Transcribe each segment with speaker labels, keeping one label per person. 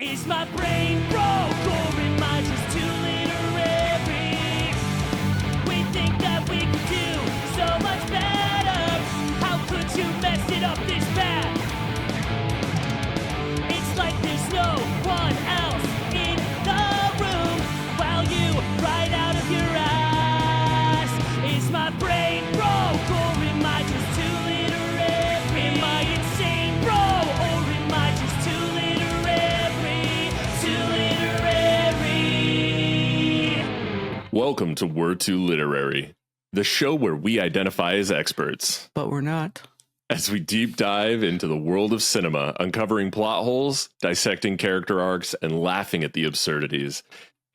Speaker 1: Is my brain broke or am I just too literary? We think that we could do so much better. How could you mess it up this bad? It's like there's no one else in the room while you write out of your ass. Is my brain broke or am I just too literary? Am I insane, bro, or am I just too literary? Too literary.
Speaker 2: Welcome to We're Too Literary, the show where we identify as experts.
Speaker 3: But we're not.
Speaker 2: As we deep dive into the world of cinema, uncovering plot holes, dissecting character arcs, and laughing at the absurdities,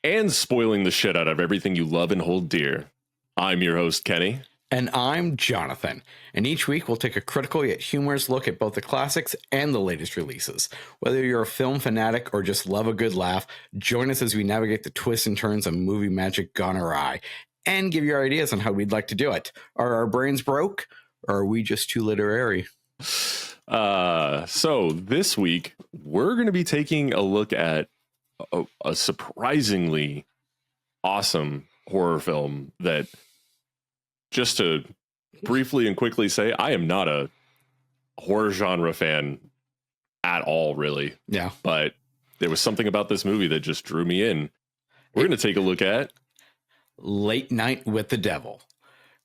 Speaker 2: and spoiling the shit out of everything you love and hold dear. I'm your host, Kenny.
Speaker 3: And I'm Jonathan. And each week we'll take a critical yet humorous look at both the classics and the latest releases. Whether you're a film fanatic or just love a good laugh, join us as we navigate the twists and turns of movie magic gone awry and give you our ideas on how we'd like to do it. Are our brains broke or are we just too literary?
Speaker 2: So this week we're going to be taking a look at a surprisingly awesome horror film that, just to briefly and quickly say, I am not a horror genre fan at all, really.
Speaker 3: Yeah.
Speaker 2: But there was something about this movie that just drew me in. We're going to take a look at
Speaker 3: Late Night with the Devil.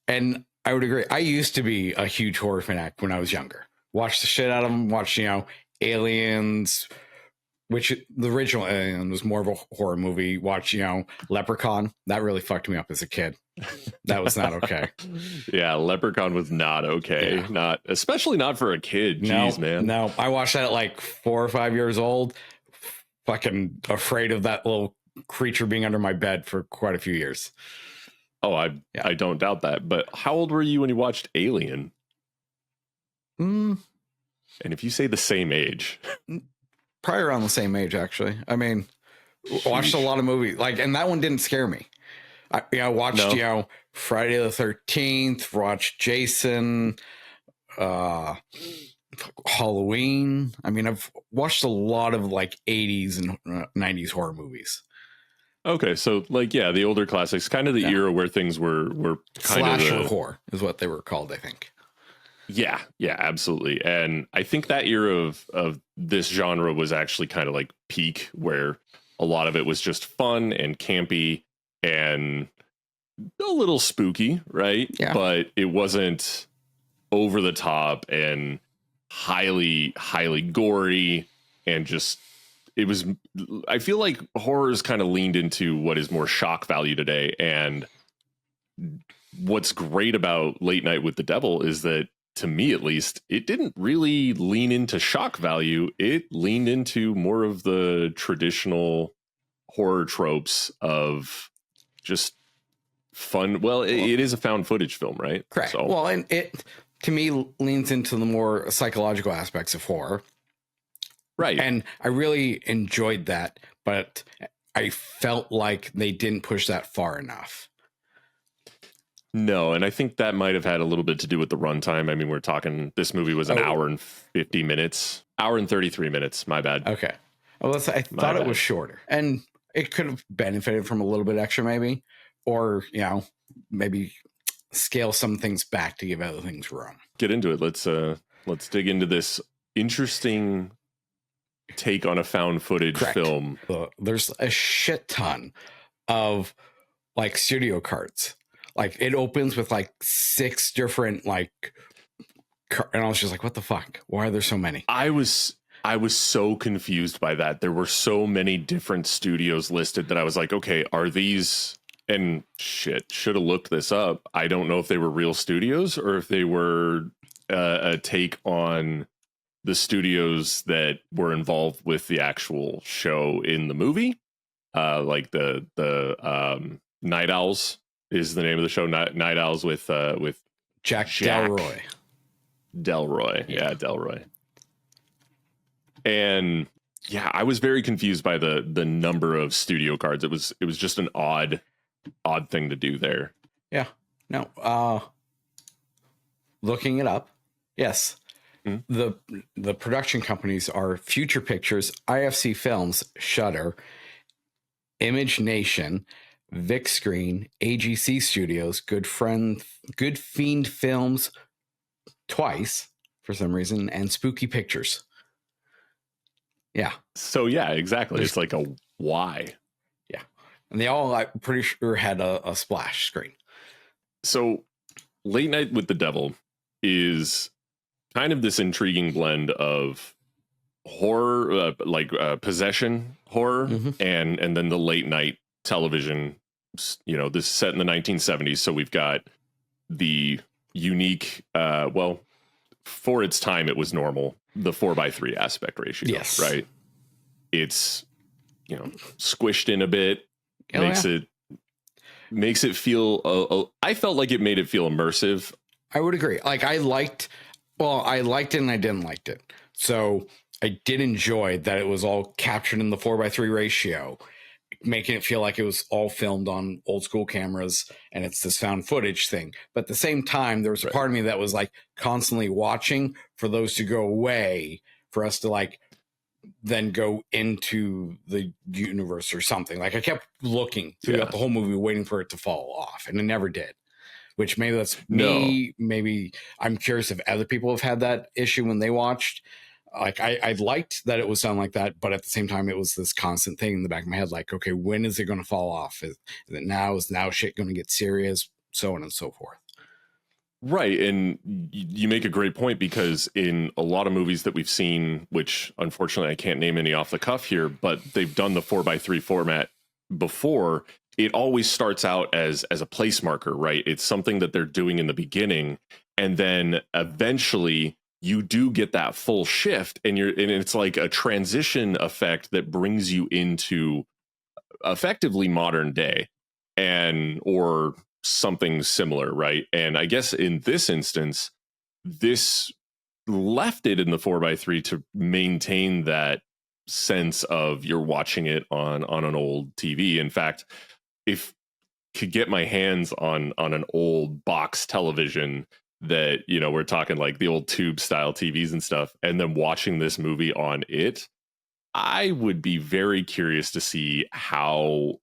Speaker 3: And I would agree. I used to be a huge horror fanatic when I was younger. Watched the shit out of them. Watched, Aliens, which the original Alien was more of a horror movie. Watched, Leprechaun. That really fucked me up as a kid. That was not okay.
Speaker 2: Yeah, Leprechaun was not okay. Yeah. Especially not for a kid. Jeez, man.
Speaker 3: No, I watched that at like 4 or 5 years old. Fucking afraid of that little creature being under my bed for quite a few years.
Speaker 2: Oh, I don't doubt that. But how old were you when you watched Alien? And if you say the same age,
Speaker 3: probably around the same age, actually. I mean, watched a lot of movies and that one didn't scare me. I watched, Friday the 13th, watched Jason, Halloween. I mean, I've watched a lot of 80s and 90s horror movies.
Speaker 2: Okay, so the older classics, kind of the era where things were kind
Speaker 3: Slasher
Speaker 2: of
Speaker 3: horror is what they were called, I think.
Speaker 2: Yeah, absolutely. And I think that era of this genre was actually kind of peak, where a lot of it was just fun and campy and a little spooky, right?
Speaker 3: Yeah.
Speaker 2: But it wasn't over the top and highly gory, and just I feel like horror's kind of leaned into what is more shock value today. And what's great about Late Night with the Devil is that, to me at least, it didn't really lean into shock value. It leaned into more of the traditional horror tropes of just fun. Well, it is a found footage film, right?
Speaker 3: Correct.
Speaker 2: So.
Speaker 3: Well, and it, to me, leans into the more psychological aspects of horror.
Speaker 2: Right.
Speaker 3: And I really enjoyed that, but I felt like they didn't push that far enough.
Speaker 2: No, and I think that might have had a little bit to do with the runtime. I mean, we're talking, this movie was an hour and 50 minutes, hour and 33 minutes. My bad.
Speaker 3: Okay. Well, I thought it was shorter, and it could have benefited from a little bit extra, maybe, or, maybe scale some things back to give other things room.
Speaker 2: Get into it. Let's dig into this interesting take on a found footage film.
Speaker 3: There's a shit ton of studio cards. It opens with 6 different and I was just like, what the fuck? Why are there so many?
Speaker 2: I was so confused by that. There were so many different studios listed that I was like, okay, are these, and shit, should have looked this up. I don't know if they were real studios or if they were a take on the studios that were involved with the actual show in the movie. The Night Owls is the name of the show. Night Owls with
Speaker 3: Jack Delroy.
Speaker 2: Yeah, Delroy. And I was very confused by the number of studio cards. It was just an odd thing to do there.
Speaker 3: Yeah. No. Looking it up. Yes.
Speaker 2: Mhm.
Speaker 3: The production companies are Future Pictures, IFC Films, Shudder, Image Nation, Vic Screen, AGC Studios, Good Fiend Films twice for some reason, and Spooky Pictures. Yeah.
Speaker 2: So yeah, exactly. It's like a why.
Speaker 3: Yeah. And they all, I'm pretty sure, had a splash screen.
Speaker 2: So Late Night with the Devil is kind of this intriguing blend of horror, possession horror, and then the late night television. This is set in the 1970s, so we've got the unique, for its time, it was normal, the 4:3 aspect ratio.
Speaker 3: Yes,
Speaker 2: right. It's squished in a bit, makes it feel. I felt like it made it feel immersive.
Speaker 3: I would agree. Like I liked it and I didn't like it. So I did enjoy that it was all captured in the 4:3 ratio, making it feel like it was all filmed on old school cameras and it's this found footage thing. But at the same time, there was a part of me that was like constantly watching for those to go away, for us to like then go into the universe or something. Like I kept looking throughout the whole movie, waiting for it to fall off, and it never did. Which maybe that's me. Maybe I'm curious if other people have had that issue when they watched. Like I liked that it was done like that, but at the same time, it was this constant thing in the back of my head. Like, okay, when is it going to fall off? Is it now? Is now shit going to get serious? So on and so forth.
Speaker 2: Right. And you make a great point, because in a lot of movies that we've seen, which unfortunately I can't name any off the cuff here, but they've done the 4:3 format before. It always starts out as a place marker, right? It's something that they're doing in the beginning, and then eventually you do get that full shift, and it's like a transition effect that brings you into effectively modern day, or something similar, right? And I guess in this instance, this left it in the 4:3 to maintain that sense of you're watching it on an old TV. In fact, if could get my hands on an old box television that, we're talking like the old tube style TVs and stuff, and then watching this movie on it, I would be very curious to see how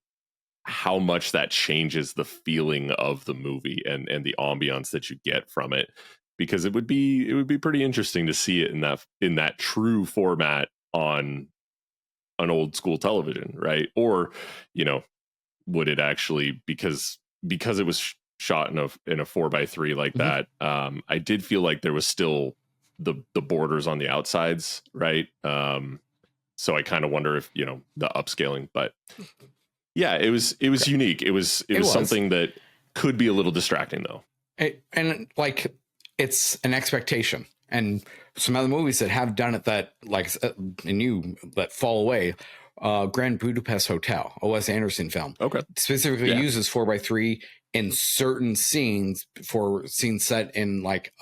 Speaker 2: much that changes the feeling of the movie and the ambiance that you get from it, because it would be pretty interesting to see it in that true format on an old school television, right? Or, would it actually, because it was shot in a 4:3 like that, I did feel like there was still the borders on the outsides, right? So I kind of wonder if, the upscaling, but yeah, it was unique. It was something that could be a little distracting though.
Speaker 3: And like, it's an expectation. And some other movies that have done it that, like, that fall away, Grand Budapest Hotel, a Wes Anderson film, specifically uses 4:3 in certain scenes, for scenes set in like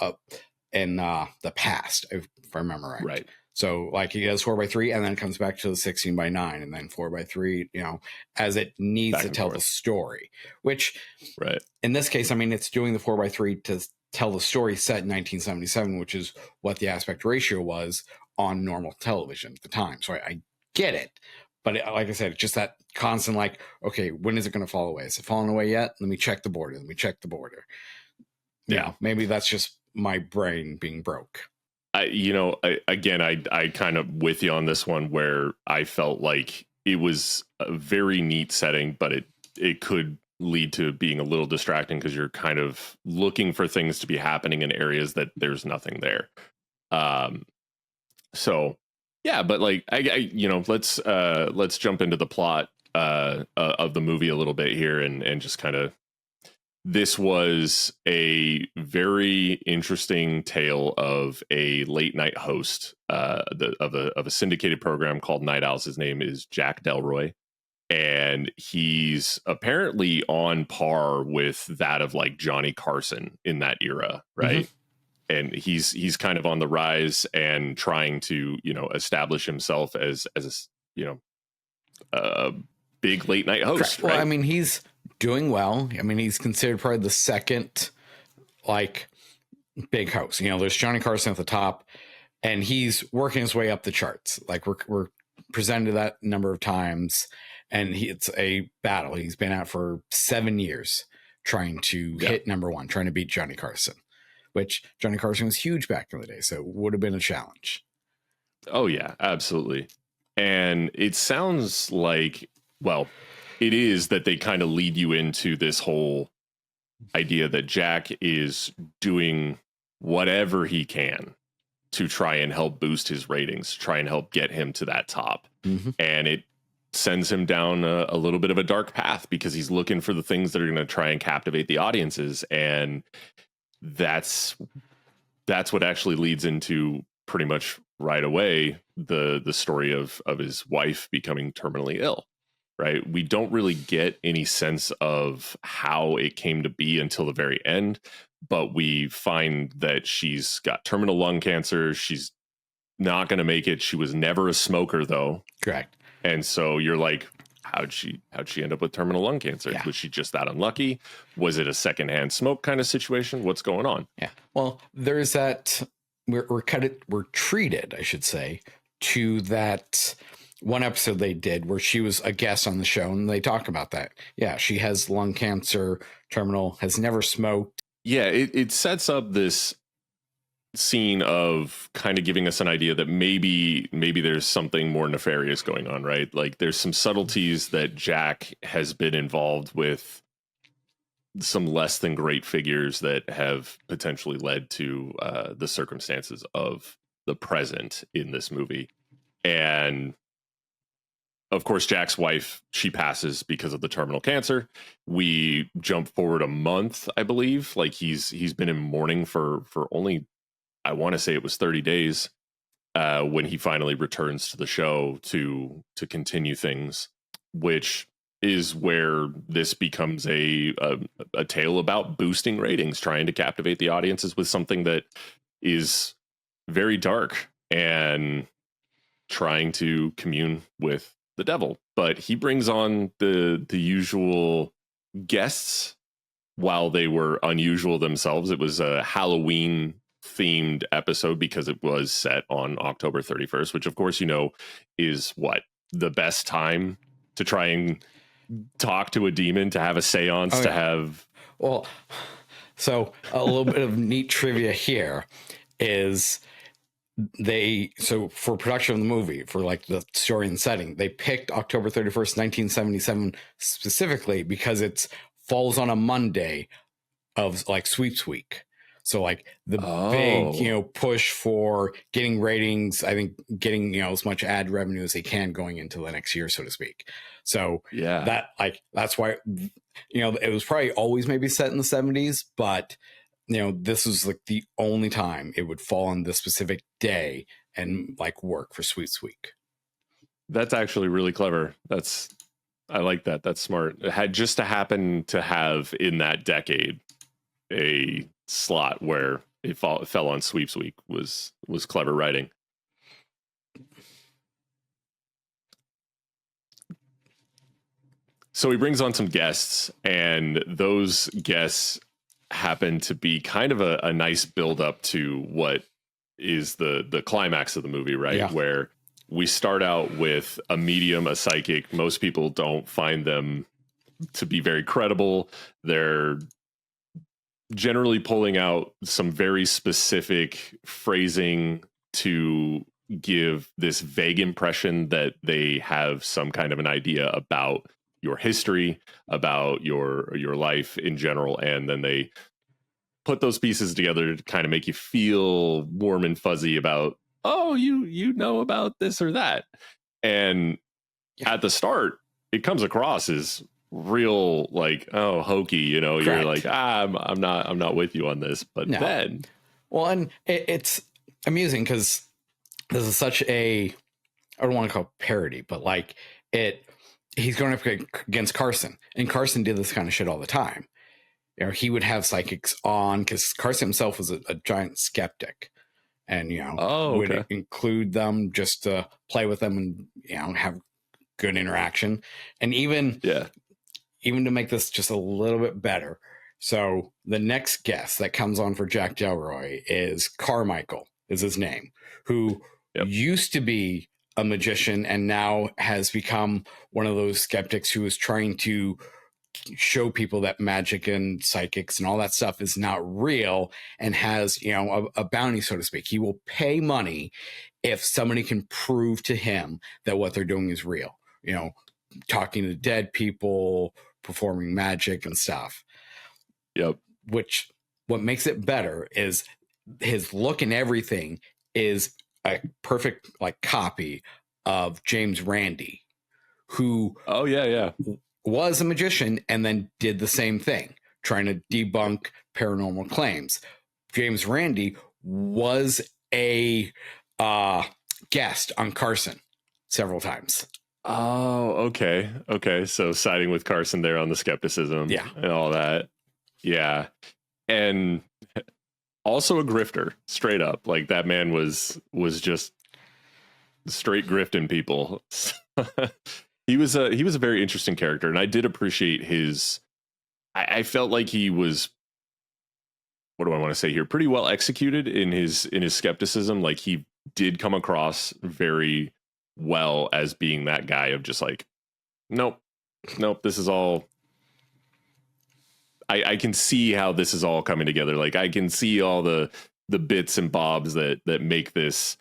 Speaker 3: in the past, if I remember right.
Speaker 2: Right.
Speaker 3: So like he does 4:3 and then it comes back to the 16:9 and then 4:3, as it needs to tell the story, which in this case, I mean, it's doing the 4:3 to tell the story set in 1977, which is what the aspect ratio was on normal television at the time. So I get it. But like I said, it's just that constant, like, okay, when is it going to fall away? Is it falling away yet? Let me check the border. Yeah. Maybe that's just my brain being broke.
Speaker 2: I kind of with you on this one, where I felt like it was a very neat setting, but it could lead to being a little distracting, because you're kind of looking for things to be happening in areas that there's nothing there. So yeah, but like let's jump into the plot of the movie a little bit here, and just kind of, this was a very interesting tale of a late night host of a syndicated program called Night Owls. His name is Jack Delroy, and he's apparently on par with that of like Johnny Carson in that era, right? Mm-hmm. And he's kind of on the rise and trying to establish himself as a big late night host.
Speaker 3: Well,
Speaker 2: right?
Speaker 3: I mean, he's doing well. I mean, he's considered probably the second like big host. There's Johnny Carson at the top, and he's working his way up the charts. Like we're presented that number of times, and it's a battle. He's been out for 7 years trying to hit number one, trying to beat Johnny Carson, which Johnny Carson was huge back in the day, so it would have been a challenge.
Speaker 2: Oh yeah, absolutely. And it sounds like, well, it is that they kind of lead you into this whole idea that Jack is doing whatever he can to try and help boost his ratings, try and help get him to that top.
Speaker 3: Mm-hmm.
Speaker 2: And it sends him down a little bit of a dark path because he's looking for the things that are going to try and captivate the audiences. And that's what actually leads into pretty much right away the story of his wife becoming terminally ill. Right. We don't really get any sense of how it came to be until the very end, but we find that she's got terminal lung cancer. She's not going to make it. She was never a smoker, though.
Speaker 3: Correct.
Speaker 2: And so you're like, how'd she end up with terminal lung cancer?
Speaker 3: Yeah.
Speaker 2: Was she just that unlucky? Was it a secondhand smoke kind of situation? What's going on?
Speaker 3: Yeah. Well, there's that we're treated, I should say, to that one episode they did where she was a guest on the show, and they talk about that. Yeah, she has lung cancer, terminal, has never smoked.
Speaker 2: Yeah, it sets up this scene of kind of giving us an idea that maybe there's something more nefarious going on, right? Like there's some subtleties that Jack has been involved with, some less than great figures that have potentially led to the circumstances of the present in this movie. And of course, Jack's wife, she passes because of the terminal cancer. We jump forward a month, I believe. Like he's been in mourning for only, I want to say it was 30 days when he finally returns to the show to continue things, which is where this becomes a tale about boosting ratings, trying to captivate the audiences with something that is very dark and trying to commune with the devil. But he brings on the usual guests while they were unusual themselves. It was a Halloween themed episode because it was set on October 31st, which of course, is what the best time to try and talk to a demon, to have a seance, to have.
Speaker 3: Well, so a little bit of neat trivia here is so for production of the movie, for like the story and setting, they picked October 31st, 1977 specifically because it falls on a Monday of like sweeps week. So like the big, push for getting ratings, I think getting, as much ad revenue as they can going into the next year, so to speak. So
Speaker 2: yeah,
Speaker 3: that's why, it was probably always maybe set in the 70s, but this was like the only time it would fall on this specific day and like work for Sweeps Week.
Speaker 2: That's actually really clever. I like that. That's smart. It had just to happen to have in that decade a slot where it fell on Sweeps Week was clever writing. So he brings on some guests, and those guests happen to be kind of a nice build up to what is the climax of the movie, right? Yeah. Where we start out with a medium, a psychic. Most people don't find them to be very credible. They're generally pulling out some very specific phrasing to give this vague impression that they have some kind of an idea about your history, about your life in general, and then they put those pieces together to kind of make you feel warm and fuzzy about, oh, you know about this or that. And at the start, it comes across as real, like, oh, hokey, you're like, I'm not with you on this. But no. Then,
Speaker 3: well, and it's amusing because this is such I don't want to call it parody, but like he's going up against Carson, and Carson did this kind of shit all the time. He would have psychics on because Carson himself was a giant skeptic, and would include them just to play with them and have good interaction, and even to make this just a little bit better. So the next guest that comes on for Jack Delroy is Carmichael, is his name, who
Speaker 2: Yep.
Speaker 3: used to be a magician and now has become one of those skeptics who is trying to show people that magic and psychics and all that stuff is not real, and has, you know, a bounty, so to speak. He will pay money if somebody can prove to him that what they're doing is real, you know, talking to dead people, performing magic and stuff.
Speaker 2: Yep.
Speaker 3: Which, what makes it better is his look and everything is a perfect like copy of James Randi, who
Speaker 2: Oh yeah.
Speaker 3: was a magician and then did the same thing, trying to debunk paranormal claims. James Randi was a guest on Carson several times.
Speaker 2: Oh, okay. Okay. So siding with Carson there on the skepticism,
Speaker 3: Yeah,
Speaker 2: and all that. Yeah. And also a grifter, straight up. Like that man was just straight grifting people. He was a very interesting character, and I did appreciate his. I felt like he was, what do I want to say here, pretty well executed in his skepticism. Like he did come across very well as being that guy of just like, nope, this is all. I can see how this is all coming together. Like I can see all the bits and bobs that make this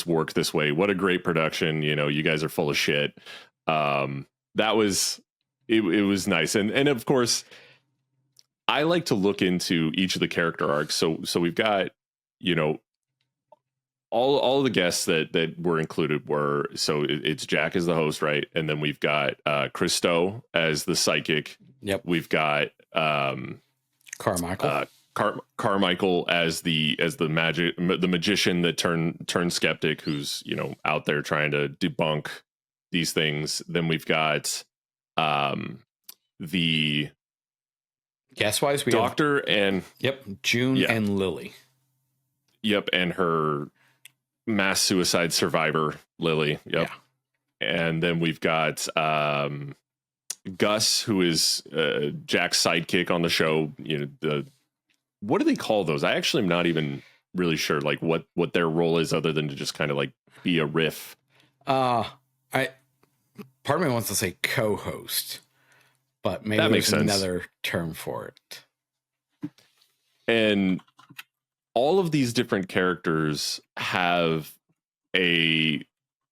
Speaker 2: work this way. What a great production. You know, you guys are full of shit. That was, it was nice. And of course I like to look into each of the character arcs. So we've got, you know, all the guests that were included were, so it's Jack as the host, right? And then we've got Christo as the psychic.
Speaker 3: Yep.
Speaker 2: We've got
Speaker 3: Carmichael.
Speaker 2: Carmichael as the magician that turned skeptic, who's, you know, out there trying to debunk these things. Then we've got the
Speaker 3: Guess wise, we
Speaker 2: doctor
Speaker 3: have,
Speaker 2: and
Speaker 3: June and Lily.
Speaker 2: Yep, and her mass suicide survivor, Lily. Yep. Yeah. And then we've got Gus, who is Jack's sidekick on the show. You know, what do they call those? I actually am not even really sure like what their role is, other than to just kind of like be a riff.
Speaker 3: Part of me wants to say co-host, but maybe
Speaker 2: that makes
Speaker 3: there's
Speaker 2: sense.
Speaker 3: Another term for it.
Speaker 2: And all of these different characters have a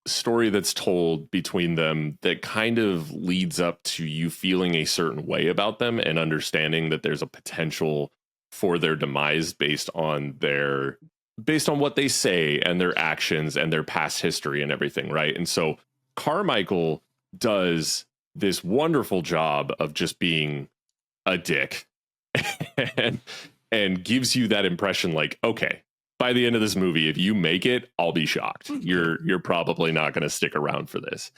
Speaker 2: story that's told between them that kind of leads up to you feeling a certain way about them and understanding that there's a potential for their demise based on what they say and their actions and their past history and everything, right? And so Carmichael does this wonderful job of just being a dick and gives you that impression like, okay, by the end of this movie, if you make it, I'll be shocked. You're probably not going to stick around for this.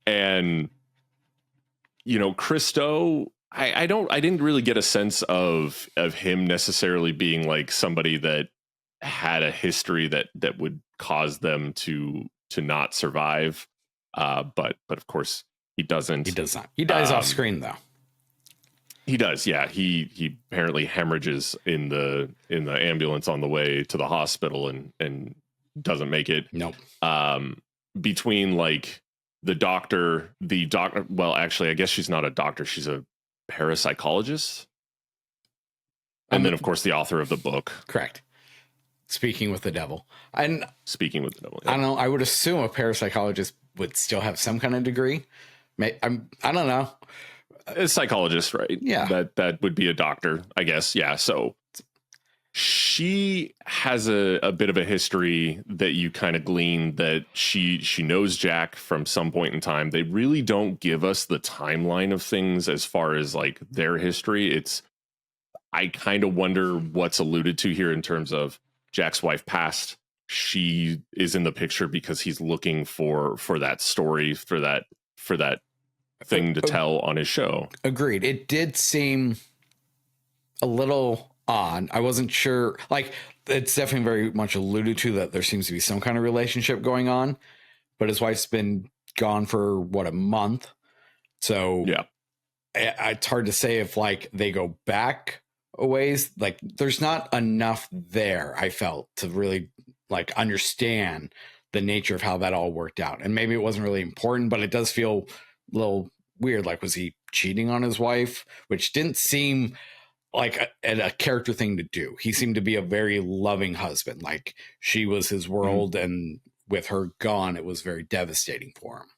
Speaker 2: And, you know, Christo, I didn't really get a sense of him necessarily being like somebody that had a history that would cause them to not survive. But of course he doesn't.
Speaker 3: He does not. He dies off screen though.
Speaker 2: He does, yeah. He apparently hemorrhages in the ambulance on the way to the hospital and doesn't make it.
Speaker 3: Nope.
Speaker 2: Between like the doctor, well, actually, I guess she's not a doctor. She's a parapsychologist. And then, of course, the author of the book.
Speaker 3: Correct. Speaking with the devil.
Speaker 2: Yeah.
Speaker 3: I don't know. I would assume a parapsychologist would still have some kind of degree. I don't know.
Speaker 2: A psychologist, right?
Speaker 3: Yeah.
Speaker 2: That would be a doctor, I guess. Yeah. So she has a bit of a history that you kind of glean that she knows Jack from some point in time. They really don't give us the timeline of things as far as like their history. I kind of wonder what's alluded to here in terms of Jack's wife passed. She is in the picture because he's looking for that story, for that thing to tell on his show. Agreed.
Speaker 3: It did seem a little odd. I wasn't sure. Like, it's definitely very much alluded to that there seems to be some kind of relationship going on, but his wife's been gone for a month. So
Speaker 2: yeah,
Speaker 3: it's hard to say if like they go back a ways. Like, there's not enough there, I felt, to really like understand the nature of how that all worked out. And maybe it wasn't really important, but it does feel a little weird. Like, was he cheating on his wife? Which didn't seem like a character thing to do. He seemed to be a very loving husband. Like, she was his world, and with her gone, it was very devastating for him.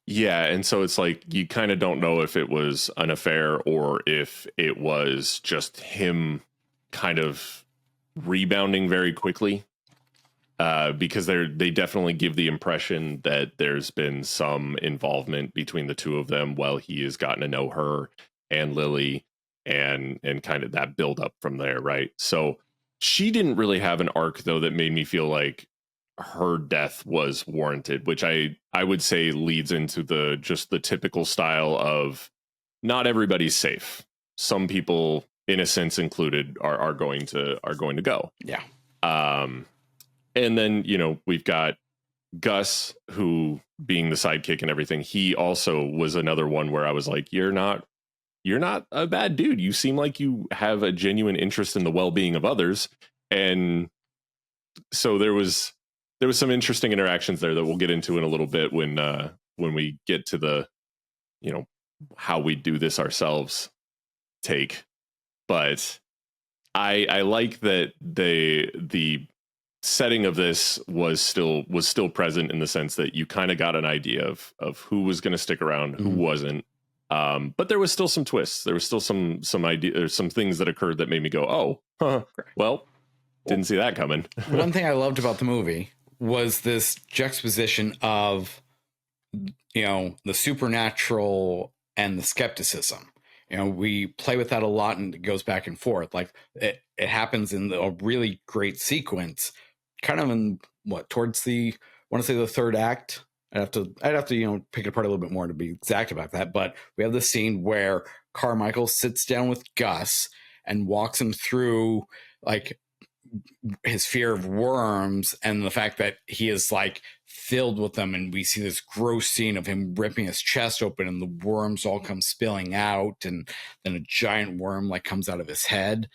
Speaker 2: Yeah, and so it's like you kind of don't know if it was an affair or if it was just him kind of rebounding very quickly, because they definitely give the impression that there's been some involvement between the two of them while he has gotten to know her and Lily, and kind of that build up from there, right? So she didn't really have an arc, though, that made me feel like her death was warranted, which I would say leads into the typical style of not everybody's safe. Some people, innocents included, are going to go.
Speaker 3: Yeah.
Speaker 2: And then, we've got Gus, who, being the sidekick and everything, he also was another one where I was like, you're not a bad dude. You seem like you have a genuine interest in the well-being of others. And so there was some interesting interactions there that we'll get into in a little bit when we get to the, how we do this ourselves take. But I like that the setting of this was still present, in the sense that you kind of got an idea of who was going to stick around, who wasn't. But there was still some twists. There was still some idea, some things that occurred that made me go, oh, well, didn't see that coming.
Speaker 3: One thing I loved about the movie was this juxtaposition of, the supernatural and the skepticism. We play with that a lot, and it goes back and forth. Like, it happens in a really great sequence, kind of in towards I want to say the third act. I'd have to pick it apart a little bit more to be exact about that. But we have the scene where Carmichael sits down with Gus and walks him through, like, his fear of worms and the fact that he is, like, filled with them. And we see this gross scene of him ripping his chest open, and the worms all come spilling out, and then a giant worm, like, comes out of his head.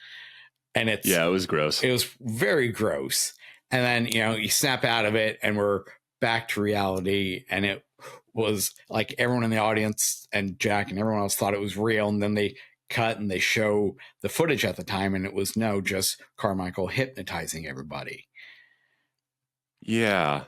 Speaker 3: And it was gross. It was very gross. And then, you snap out of it, and we're back to reality. And it was like everyone in the audience and Jack and everyone else thought it was real. And then they cut and they show the footage at the time, and it was just Carmichael hypnotizing everybody.
Speaker 2: Yeah.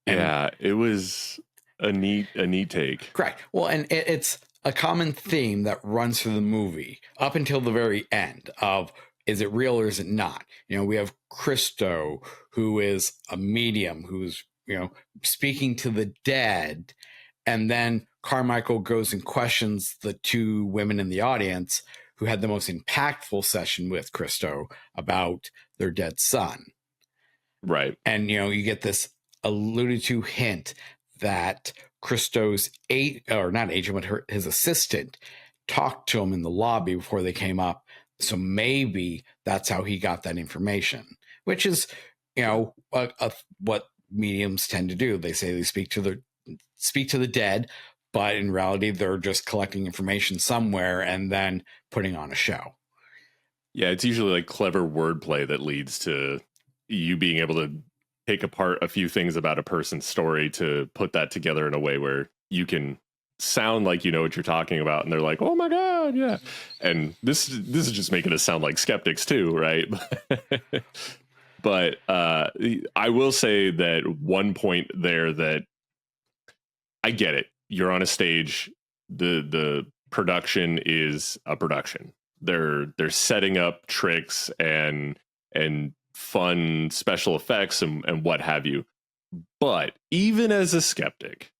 Speaker 2: Yeah. It was a neat take.
Speaker 3: Correct. Well, and it's a common theme that runs through the movie up until the very end of, is it real or is it not? We have Christo, who is a medium, who's, speaking to the dead. And then Carmichael goes and questions the two women in the audience who had the most impactful session with Christo about their dead son.
Speaker 2: Right.
Speaker 3: And, you get this alluded to hint that Christo's his assistant talked to him in the lobby before they came up. So maybe that's how he got that information, which is, what mediums tend to do. They say they speak to the dead, but in reality, they're just collecting information somewhere and then putting on a show.
Speaker 2: Yeah, it's usually like clever wordplay that leads to you being able to take apart a few things about a person's story to put that together in a way where you can sound like you know what you're talking about, and they're like, oh my god, yeah. And this is just making us sound like skeptics too, right? But I will say that one point there that I get it. You're on a stage. The production is a production. They're setting up tricks and fun special effects and what have you. But even as a skeptic,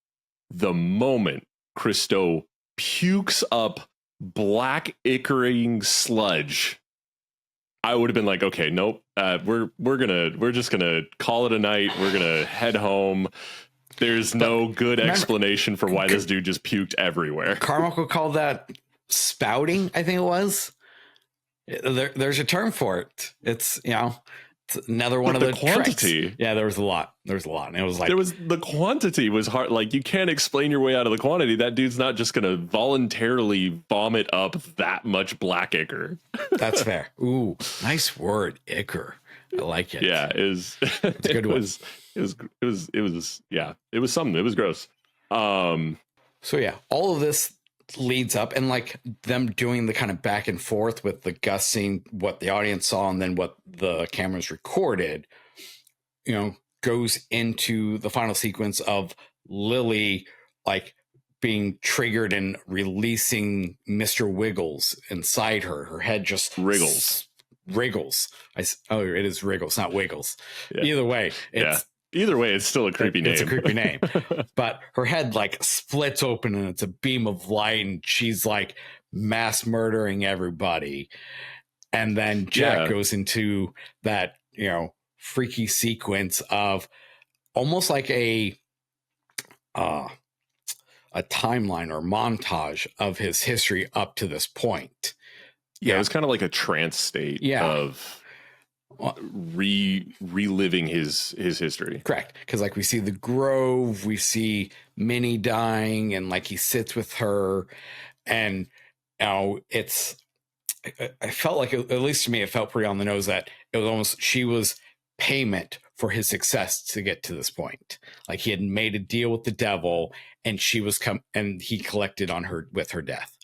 Speaker 2: the moment Christo pukes up black ichor sludge, I would have been like, okay, nope. We're just gonna call it a night. We're gonna head home. There's no good explanation for why this dude just puked everywhere.
Speaker 3: Carmichael called that spouting, I think it was. There's a term for it. It's, it's another one of the quantity. Tricks. Yeah, there was a lot. And it was like,
Speaker 2: the quantity was hard. Like, you can't explain your way out of the quantity. That dude's not just going to voluntarily vomit up that much black ichor.
Speaker 3: That's fair. Ooh, nice word, ichor. I like it.
Speaker 2: Yeah, it was.
Speaker 3: It's a good one.
Speaker 2: It was something. It was gross.
Speaker 3: So yeah, all of this leads up, and like them doing the kind of back and forth with the Gus seeing what the audience saw and then what the cameras recorded, goes into the final sequence of Lily like being triggered and releasing Mr. Wiggles inside her. Her head just
Speaker 2: Wriggles.
Speaker 3: It is Wriggles, not Wiggles.
Speaker 2: Yeah.
Speaker 3: Either way,
Speaker 2: it's still a creepy name.
Speaker 3: It's a creepy name. But her head like splits open and it's a beam of light and she's like mass murdering everybody. And then Jack goes into that, freaky sequence of almost like a timeline or montage of his history up to this point.
Speaker 2: Yeah, it was kind of like a trance state of reliving his history.
Speaker 3: Correct. Because like we see the Grove, we see Minnie dying, and like he sits with her, and I felt like, at least to me, it felt pretty on the nose that it was almost she was payment for his success to get to this point. Like he had made a deal with the devil, and she was and he collected on her with her death.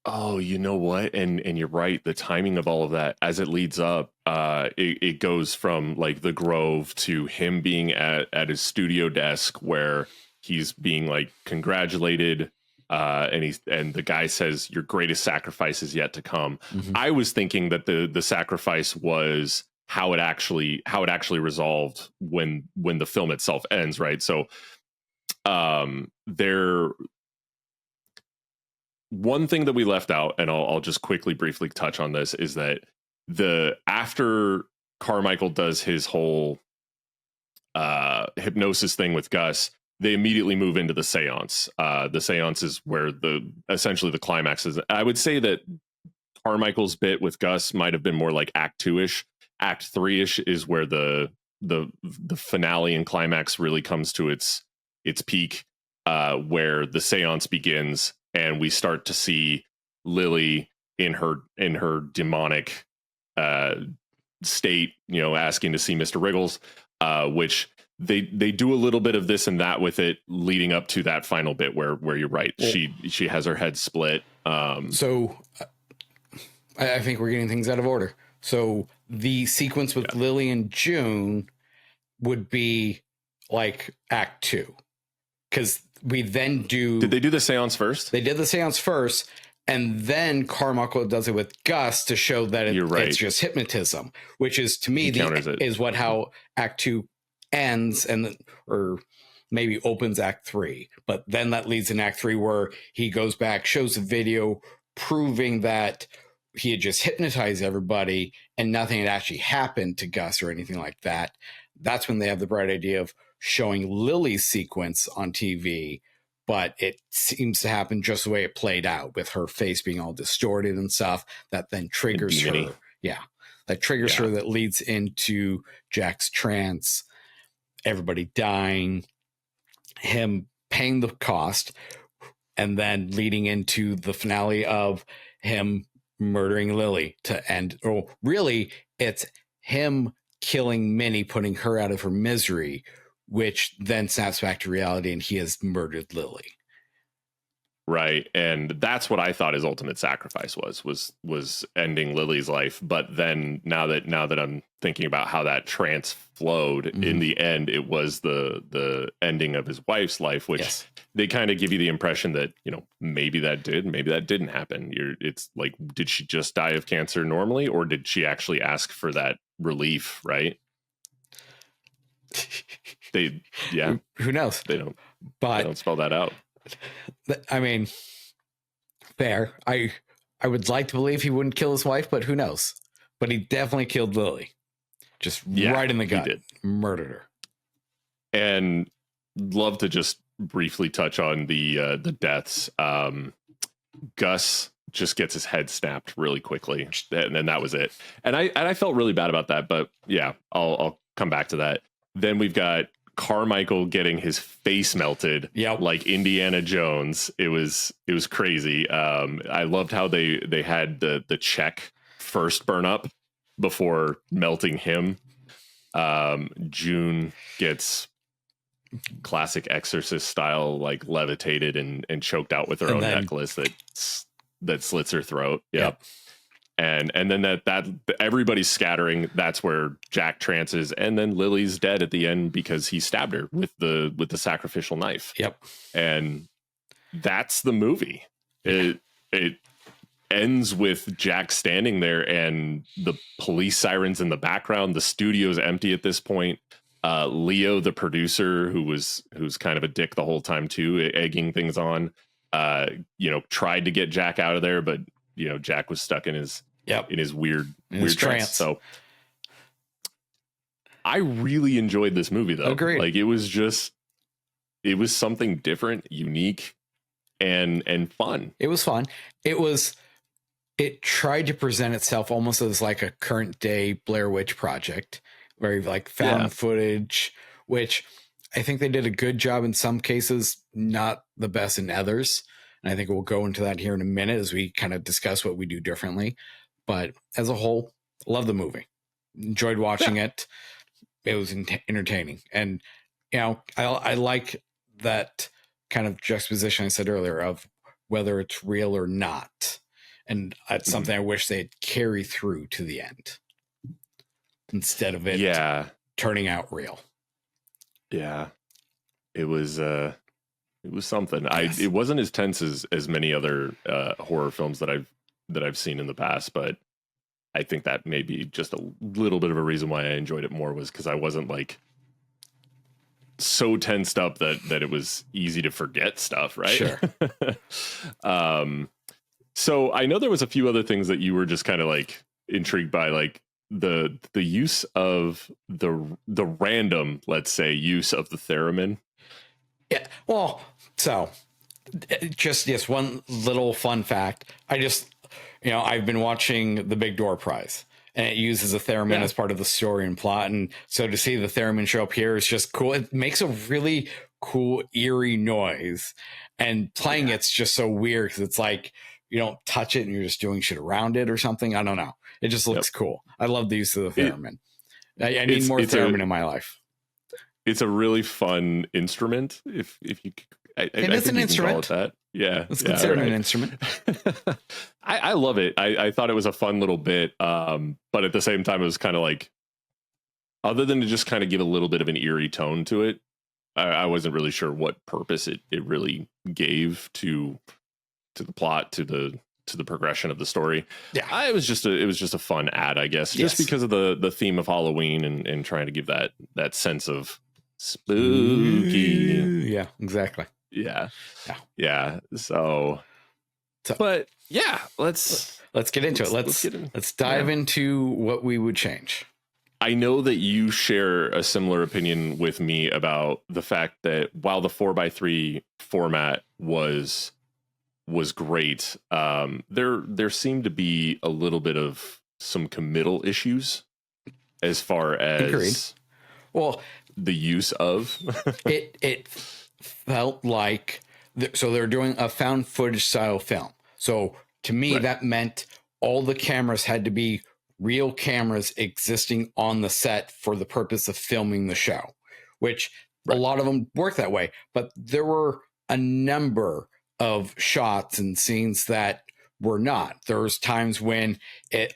Speaker 2: Oh, you know what? And you're right. The timing of all of that as it leads up, it goes from like the Grove to him being at his studio desk where he's being like congratulated. And the guy says, "Your greatest sacrifice is yet to come." Mm-hmm. I was thinking that the sacrifice was how it actually resolved when the film itself ends. Right. So, one thing that we left out, and I'll just quickly briefly touch on this, is that after Carmichael does his whole hypnosis thing with Gus, they immediately move into the seance. The seance is where essentially the climax is. I would say that Carmichael's bit with Gus might have been more like Act 2-ish. Act 3-ish is where the finale and climax really comes to its peak, where the seance begins. And we start to see Lily in her demonic state, asking to see Mr. Wriggles, which they do a little bit of this and that with it leading up to that final bit where you're right. Well, she has her head split.
Speaker 3: So I think we're getting things out of order. So the sequence with Lily and June would be like Act 2. Because we then do...
Speaker 2: Did they do the seance first?
Speaker 3: They did the seance first, and then Carmichael does it with Gus to show that it's just hypnotism, which is, to me, is how Act 2 ends, or maybe opens Act 3. But then that leads in Act 3 where he goes back, shows the video, proving that he had just hypnotized everybody, and nothing had actually happened to Gus or anything like that. That's when they have the bright idea of showing Lily's sequence on TV, but it seems to happen just the way it played out, with her face being all distorted and stuff. That then triggers her. Yeah. That triggers her, that leads into Jack's trance, everybody dying, him paying the cost, and then leading into the finale of him murdering Lily to end. Oh, really, it's him killing Minnie, putting her out of her misery, which then snaps back to reality, and he has murdered Lily.
Speaker 2: Right. And that's what I thought his ultimate sacrifice was ending Lily's life. But then now that I'm thinking about how that trance flowed, in the end, it was the ending of his wife's life, which they kind of give you the impression that, maybe that didn't happen. It's like, did she just die of cancer normally, or did she actually ask for that relief? Right.
Speaker 3: Who knows?
Speaker 2: They don't spell that out.
Speaker 3: I mean, fair. I would like to believe he wouldn't kill his wife, but who knows? But he definitely killed Lily. Just right in the gut. He did. Murdered her.
Speaker 2: And love to just briefly touch on the deaths. Gus just gets his head snapped really quickly, and then that was it. And I felt really bad about that, but yeah, I'll come back to that. Then we've got Carmichael getting his face melted, like Indiana Jones. It was crazy. I loved how they had the check first burn up, before melting him. June gets classic Exorcist style, like levitated and choked out with her own necklace that slits her throat. Yep. And then that everybody's scattering. That's where Jack trances, and then Lily's dead at the end because he stabbed her with the sacrificial knife.
Speaker 3: Yep.
Speaker 2: And that's the movie. It ends with Jack standing there and the police sirens in the background. The studio's empty at this point. Leo, the producer, who's kind of a dick the whole time too, egging things on, tried to get Jack out of there, but Jack was stuck in his weird trance. So I really enjoyed this movie though.
Speaker 3: Agreed.
Speaker 2: Like it was something different, unique, and fun.
Speaker 3: It was fun. It tried to present itself almost as like a current day Blair Witch Project, very like found footage, which I think they did a good job in some cases, not the best in others. And I think we'll go into that here in a minute as we kind of discuss what we do differently. But as a whole, love the movie. Enjoyed watching it. It was entertaining. And, I like that kind of juxtaposition I said earlier of whether it's real or not. And that's something I wish they'd carry through to the end instead of it turning out real. Yeah.
Speaker 2: It was something. Yes. It wasn't as tense as many other horror films that I've seen in the past, but I think that may be just a little bit of a reason why I enjoyed it more, was because I wasn't like so tensed up that it was easy to forget stuff, right?
Speaker 3: Sure.
Speaker 2: So I know there was a few other things that you were just kind of like intrigued by, like the use of the random, let's say, use of the theremin.
Speaker 3: Yeah. Well, so just one little fun fact. I've been watching The Big Door Prize, and it uses a theremin as part of the story and plot. And so to see the theremin show up here is just cool. It makes a really cool, eerie noise, and playing it's just so weird because it's like you don't touch it and you're just doing shit around it or something. I don't know. It just looks cool. I love the use of the theremin. I need more theremin in my life.
Speaker 2: It's a really fun instrument. If you,
Speaker 3: it's an instrument.
Speaker 2: Call it that. Yeah,
Speaker 3: it's considered an instrument.
Speaker 2: I love it. I thought it was a fun little bit, but at the same time, it was kind of like, other than to just kind of give a little bit of an eerie tone to it, I wasn't really sure what purpose it really gave to the plot, to the progression of the story.
Speaker 3: Yeah,
Speaker 2: it was just a fun ad, I guess, just because of the theme of Halloween and trying to give that sense of spooky.
Speaker 3: Yeah, exactly.
Speaker 2: Yeah. So but yeah, let's get into it. Let's dive into what we would change. I know that you share a similar opinion with me about the fact that while the 4x3 format was great, there seemed to be a little bit of some committal issues as far as
Speaker 3: Agreed. Well,
Speaker 2: the use of
Speaker 3: it felt like so they're doing a found footage style film. So to me, that meant all the cameras had to be real cameras existing on the set for the purpose of filming the show, which a lot of them work that way. But there were a number of shots and scenes that were not. There was times when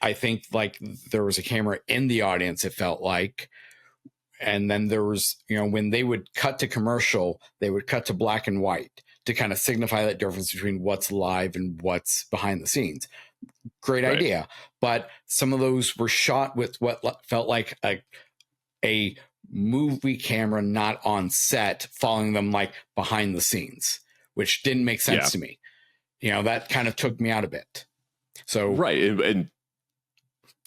Speaker 3: I think like there was a camera in the audience, it felt like. And then there was, when they would cut to commercial, they would cut to black and white to kind of signify that difference between what's live and what's behind the scenes. Great idea. But some of those were shot with what felt like a movie camera not on set, following them like behind the scenes, which didn't make sense to me. That kind of took me out of it. So,
Speaker 2: and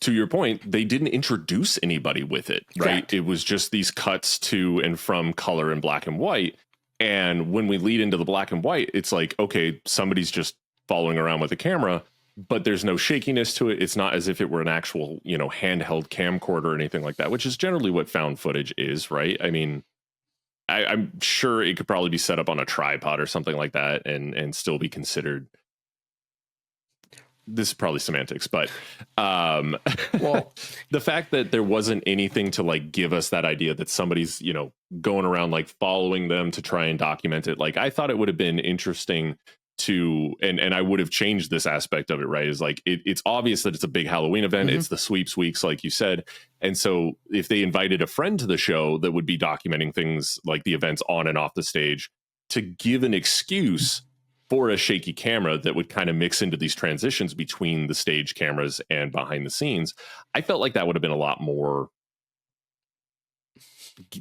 Speaker 2: to your point, they didn't introduce anybody with it, right?
Speaker 3: Correct.
Speaker 2: It was just these cuts to and from color and black and white. And when we lead into the black and white, it's like, okay, somebody's just following around with a camera, but there's no shakiness to it. It's not as if it were an actual, handheld camcorder or anything like that, which is generally what found footage is, right? I mean, I'm sure it could probably be set up on a tripod or something like that and still be considered this is probably semantics, but
Speaker 3: Well,
Speaker 2: the fact that there wasn't anything to like give us that idea that somebody's, you know, going around like following them to try and document it. Like I thought it would have been interesting to, and I would have changed this aspect of it, right? Is like it's obvious that it's a big Halloween event. It's the sweeps weeks, like you said. And so if they invited a friend to the show that would be documenting things like the events on and off the stage, to give an excuse for a shaky camera that would kind of mix into these transitions between the stage cameras and behind the scenes, I felt like that would have been a lot more.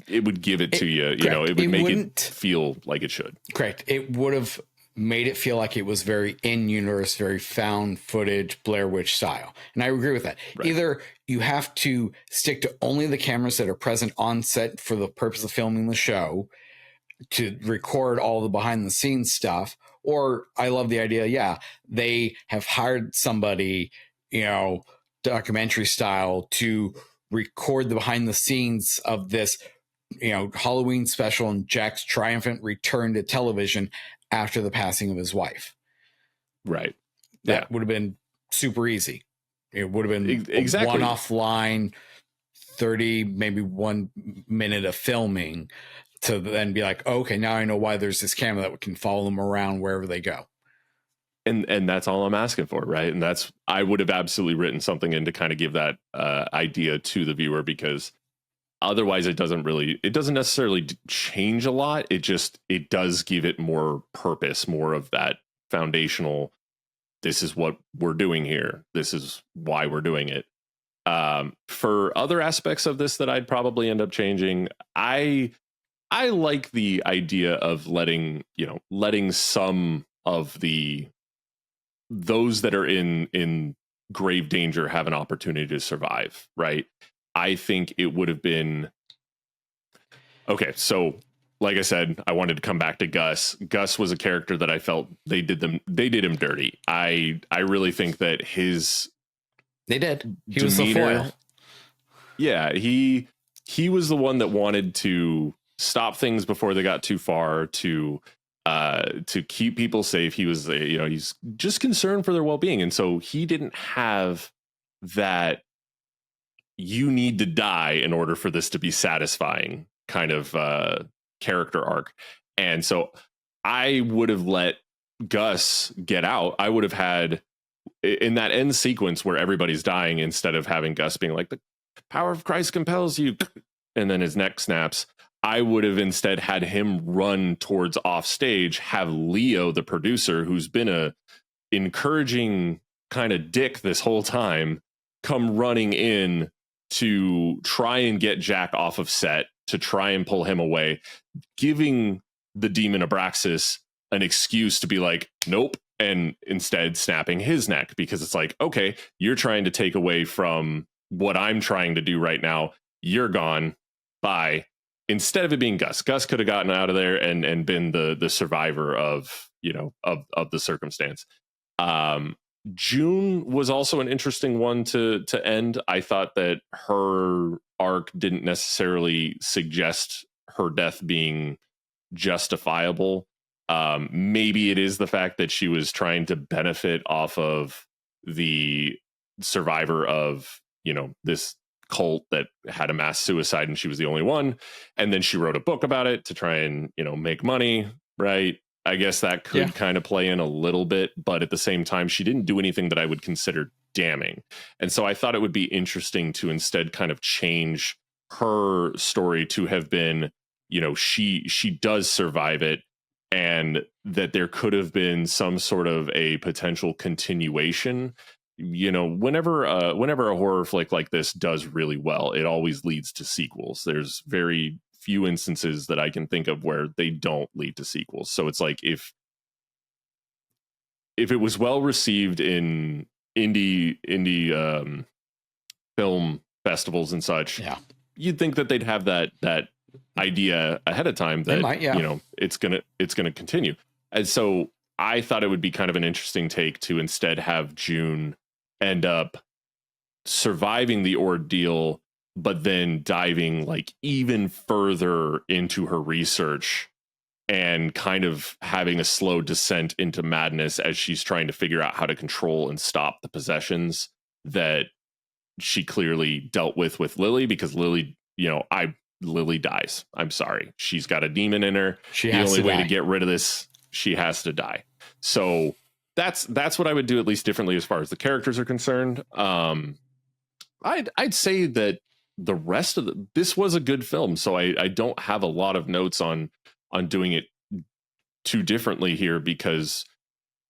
Speaker 2: It would give it to you, you know, it would make it feel like it should.
Speaker 3: Correct. It would have made it feel like it was very in-universe, very found footage, Blair Witch style. And I agree with that. Right. Either you have to stick to only the cameras that are present on set for the purpose of filming the show to record all the behind the scenes stuff. Or I love the idea. Yeah, they have hired somebody, you know, documentary style to record the behind the scenes of this, you know, Halloween special and Jack's triumphant return to television after the passing of his wife.
Speaker 2: Right.
Speaker 3: That would have been super easy. It would have been
Speaker 2: exactly
Speaker 3: one off line, 30, maybe 1 minute of filming to then be like, oh, okay, now I know why there's this camera that can follow them around wherever they go.
Speaker 2: And that's all I'm asking for. Right. And that's, I would have absolutely written something in to kind of give that idea to the viewer, because otherwise it doesn't necessarily change a lot. It does give it more purpose, more of that foundational, this is what we're doing here, this is why we're doing it. For other aspects of this that I'd probably end up changing, I like the idea of letting some of those that are in grave danger have an opportunity to survive, right? I think it would have been okay. So, like I said, I wanted to come back to Gus. Gus was a character that I felt they did him dirty. I really think that he was the foil. Yeah, he was the one that wanted to stop things before they got too far, to keep people safe. He was, he's just concerned for their well-being, and so he didn't have that you need to die in order for this to be satisfying kind of character arc. And so I would have let Gus get out. I would have had in that end sequence where everybody's dying, instead of having Gus being like, the power of Christ compels you, and then his neck snaps, I would have instead had him run towards off stage, have Leo, the producer, who's been a encouraging kind of dick this whole time, come running in to try and get Jack off of set, to try and pull him away, giving the demon Abraxas an excuse to be like, nope, and instead snapping his neck, because it's like, okay, you're trying to take away from what I'm trying to do right now. You're gone. Bye. Instead of it being Gus could have gotten out of there and been the survivor of the circumstance. June was also an interesting one to end. I thought that her arc didn't necessarily suggest her death being justifiable. Maybe it is the fact that she was trying to benefit off of the survivor of, this cult that had a mass suicide, and she was the only one. And then she wrote a book about it to try and, make money, right? I guess that could kind of play in a little bit, but at the same time, she didn't do anything that I would consider damning. And so I thought it would be interesting to instead kind of change her story to have been, she does survive it, and that there could have been some sort of a potential continuation. Whenever a horror flick like this does really well, it always leads to sequels. There's very few instances that I can think of where they don't lead to sequels. So it's like, if it was well received in indie film festivals and such, you'd think that they'd have that idea ahead of time that it's gonna continue. And so I thought it would be kind of an interesting take to instead have June end up surviving the ordeal, but then diving like even further into her research and kind of having a slow descent into madness as she's trying to figure out how to control and stop the possessions that she clearly dealt with Lily, because Lily, Lily dies. I'm sorry. She's got a demon in her. The only way to get rid of this, she has to die. So that's what I would do, at least differently as far as the characters are concerned. I'd say that the rest of this was a good film. So I don't have a lot of notes on doing it too differently here, because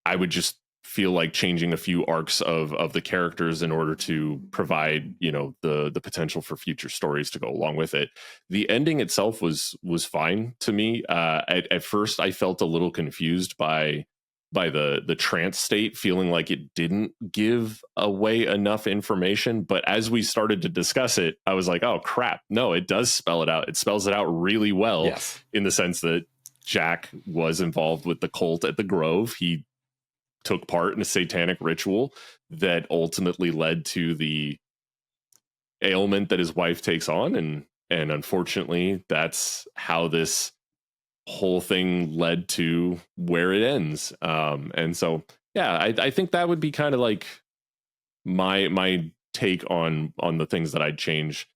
Speaker 2: I would just feel like changing a few arcs of the characters in order to provide, the potential for future stories to go along with it. The ending itself was fine to me. At first I felt a little confused by the trance state, feeling like it didn't give away enough information. But as we started to discuss it, I was like, oh crap, no, it does spell it out. It spells it out really well.
Speaker 3: Yes.
Speaker 2: In the sense that Jack was involved with the cult at the Grove. He took part in a satanic ritual that ultimately led to the ailment that his wife takes on. And unfortunately, that's how this whole thing led to where it ends. And so, yeah, I think that would be kind of like my take on the things that I'd change.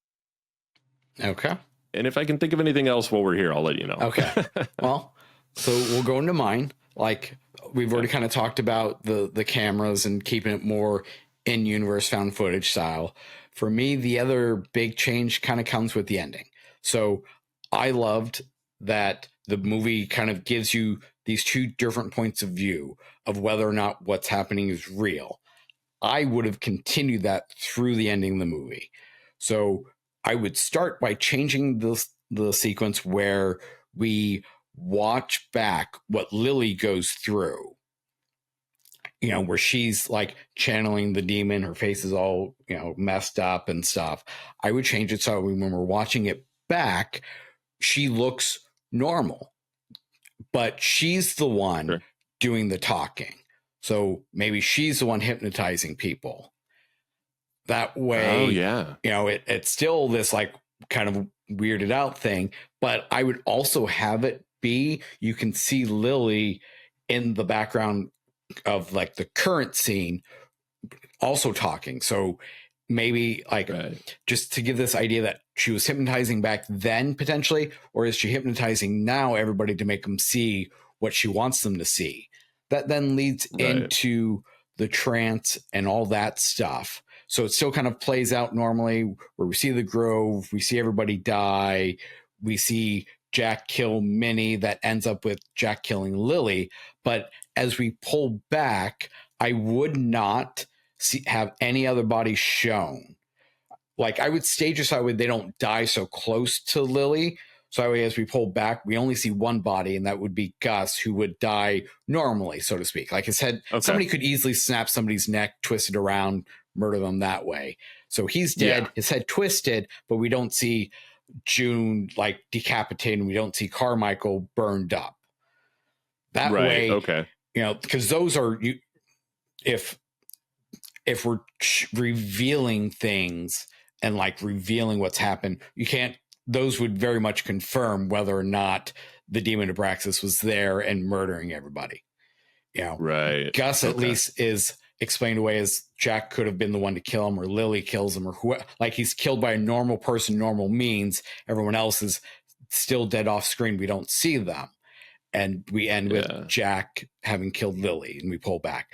Speaker 3: Okay.
Speaker 2: And if I can think of anything else while we're here, I'll let you know.
Speaker 3: Okay. Well, so we'll go into mine. Like, we've already kind of talked about the cameras and keeping it more in-universe found footage style. For me, the other big change kind of comes with the ending. So I loved that the movie kind of gives you these two different points of view of whether or not what's happening is real. I would have continued that through the ending of the movie. So I would start by changing the sequence where we watch back what Lily goes through, where she's like channeling the demon, her face is all, messed up and stuff. I would change it so when we're watching it back, she looks normal, but she's the one doing the talking. So maybe she's the one hypnotizing people. That way, it's still this like kind of weirded out thing, but I would also have it be, you can see Lily in the background of like the current scene also talking. So maybe like just to give this idea that she was hypnotizing back then potentially, or is she hypnotizing now everybody to make them see what she wants them to see? That then leads into the trance and all that stuff. So it still kind of plays out normally, where we see the Grove, we see everybody die, we see Jack kill Minnie, that ends up with Jack killing Lily. But as we pull back, I would not have any other bodies shown. Like, I would stage this so they don't die so close to Lily. So that way, as we pull back, we only see one body, and that would be Gus, who would die normally, so to speak. Like his head, somebody could easily snap somebody's neck, twist it around, murder them that way. So he's dead, his head twisted, but we don't see June like decapitated, and we don't see Carmichael burned up. That way, because those are, if we're revealing things and like revealing what's happened, those would very much confirm whether or not the demon Abraxas was there and murdering everybody. Gus at least is explained away as Jack could have been the one to kill him, or Lily kills him, or like he's killed by a normal person, normal means. Everyone else is still dead off screen. We don't see them. And we end with Jack having killed Lily, and we pull back.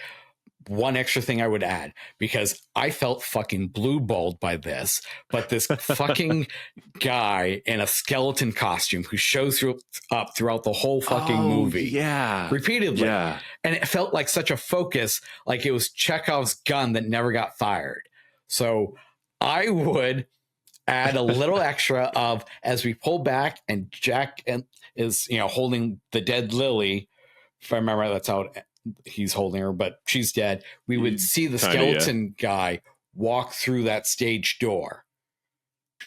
Speaker 3: One extra thing I would add, because I felt fucking blue balled by this, but this fucking guy in a skeleton costume who shows up throughout the whole fucking movie. Repeatedly. Yeah. And it felt like such a focus, like it was Chekhov's gun that never got fired. So I would add a little extra of, as we pull back and Jack is, holding the dead Lily. If I remember, that's how he's holding her, but she's dead. We would see the skeleton guy walk through that stage door.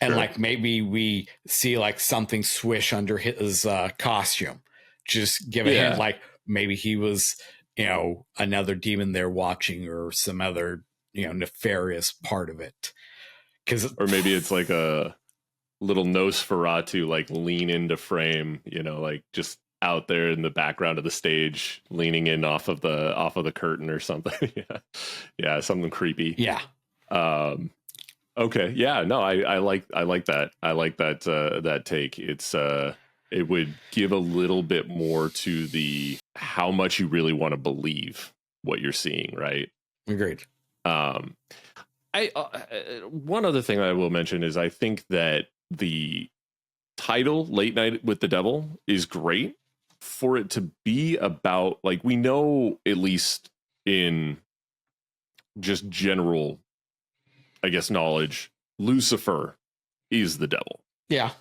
Speaker 3: And like maybe we see like something swish under his costume. Just give a hint, like maybe he was, another demon there watching, or some other, nefarious part of it.
Speaker 2: Or maybe it's like a little Nosferatu, like lean into frame, like just out there in the background of the stage, leaning in off of the curtain or something. Yeah, something creepy.
Speaker 3: Yeah.
Speaker 2: Okay. Yeah. No, I like that. I like that take. It's it would give a little bit more to the how much you really want to believe what you're seeing, right?
Speaker 3: Agreed.
Speaker 2: I one other thing I will mention is I think that the title Late Night with the Devil is great for it to be about, like, we know, at least in just general, I guess, knowledge, Lucifer is the devil.
Speaker 3: Yeah.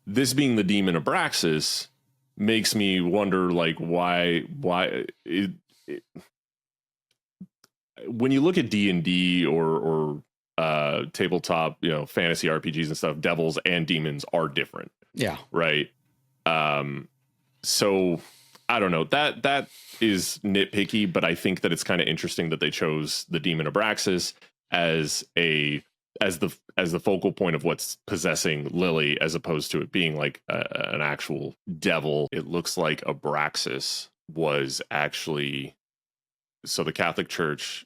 Speaker 2: This being the demon Abraxas makes me wonder, like, why when you look at D&D or tabletop, fantasy RPGs and stuff, devils and demons are different.
Speaker 3: Yeah.
Speaker 2: Right. So I don't know, that is nitpicky, but I think that it's kind of interesting that they chose the demon Abraxas as the focal point of what's possessing Lily, as opposed to it being like an actual devil. It looks like Abraxas was actually, so the Catholic Church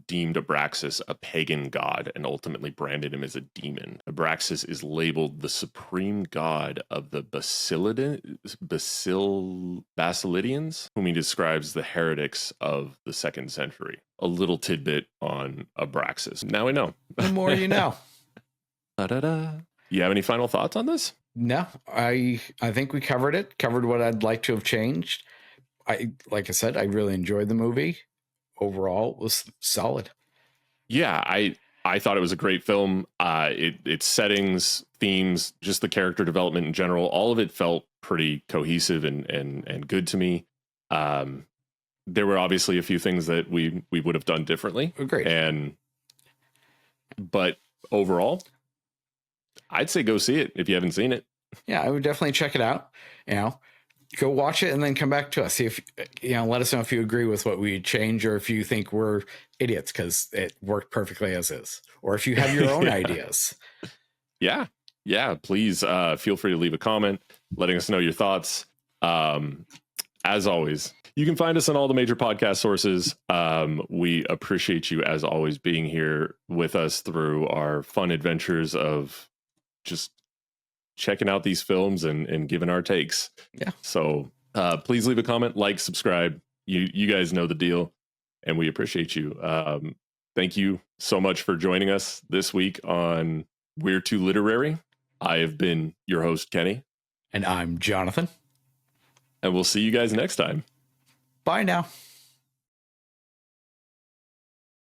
Speaker 2: deemed Abraxas a pagan god and ultimately branded him as a demon. Abraxas is labeled the supreme god of the Basilidians, whom he describes the heretics of the 2nd century. A little tidbit on Abraxas. Now we know.
Speaker 3: The more you know.
Speaker 2: Da-da-da. You have any final thoughts on this?
Speaker 3: No, I think we covered what I'd like to have changed. Like I said, I really enjoyed the movie. Overall, it was solid.
Speaker 2: Yeah, I thought it was a great film. Its settings, themes, just the character development in general, all of it felt pretty cohesive and good to me. There were obviously a few things that we would have done differently.
Speaker 3: Great.
Speaker 2: But overall, I'd say go see it if you haven't seen it.
Speaker 3: Yeah, I would definitely check it out. Go watch it and then come back to us. See if, let us know if you agree with what we change, or if you think we're idiots because it worked perfectly as is, or if you have your own ideas.
Speaker 2: Yeah. Please feel free to leave a comment letting us know your thoughts. As always, you can find us on all the major podcast sources. We appreciate you, as always, being here with us through our fun adventures of just checking out these films and giving our takes.
Speaker 3: Yeah.
Speaker 2: So please leave a comment, like, subscribe. You guys know the deal, and we appreciate you. Thank you so much for joining us this week on We're Too Literary. I have been your host, Kenny.
Speaker 3: And I'm Jonathan.
Speaker 2: And we'll see you guys next time.
Speaker 3: Bye now.